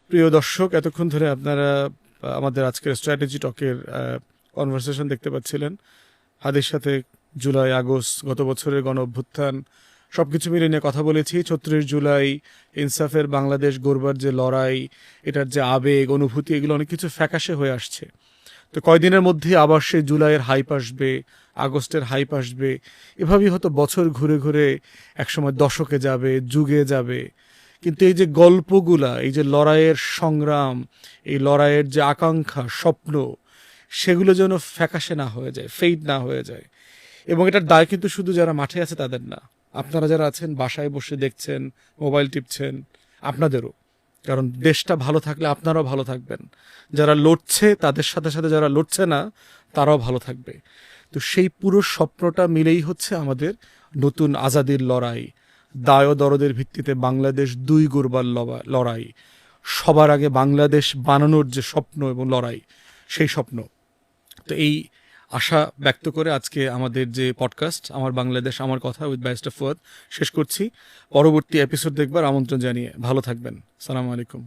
প্রিয় দর্শক, এতক্ষণ ধরে আপনারা আমাদের আজকের স্ট্র্যাটেজি টকের কনভারসেশন দেখতে পাচ্ছিলেন। হাদির সাথে জুলাই আগস্ট, গত বছরের গণ অভ্যুত্থান, সব কিছু মিলিয়ে নিয়ে কথা বলেছি। ৩৬ জুলাই, ইনসাফের বাংলাদেশ গড়বার যে লড়াই, এটার যে আবেগ অনুভূতি, এগুলো অনেক কিছু ফ্যাকাশে হয়ে আসছে। তো কয়দিনের মধ্যে আবার সেই জুলাইয়ের হাইপ আসবে, আগস্টের হাইপ আসবে। এভাবেই হয়তো বছর ঘুরে ঘুরে একসময় দশকে যাবে, যুগে যাবে। কিন্তু এই যে গল্পগুলা, এই যে লড়াইয়ের সংগ্রাম, এই লড়াইয়ের যে আকাঙ্ক্ষা, স্বপ্ন, সেগুলো যেন ফ্যাকাশে না হয়ে যায়, ফেইড না হয়ে যায়। এবং এটার দায় কিন্তু শুধু যারা মাঠে আছে তাদের না, আপনারা যারা আছেন বাসায় বসে দেখছেন, মোবাইল টিপছেন, আপনাদেরও। কারণ দেশটা ভালো থাকলে আপনারাও ভালো থাকবেন। যারা লড়ছে তাদের সাথে সাথে যারা লড়ছে না তারাও ভালো থাকবে। তো সেই পুরো স্বপ্নটা মিলেই হচ্ছে আমাদের নতুন আজাদির লড়াই, দায় ও দরদের ভিত্তিতে বাংলাদেশ দুই গড়বার লড়াই, সবার আগে বাংলাদেশ বানানোর যে স্বপ্ন এবং লড়াই, সেই স্বপ্ন। তো এই আশা ব্যক্ত করে আজকে আমাদের যে পডকাস্ট আমার বাংলাদেশ আমার কথা উইথ ব্যারিস্টার ফুয়াদ শেষ করছি। পরবর্তী এপিসোড দেখবার আমন্ত্রণ জানিয়ে ভালো থাকবেন। সালাম আলাইকুম।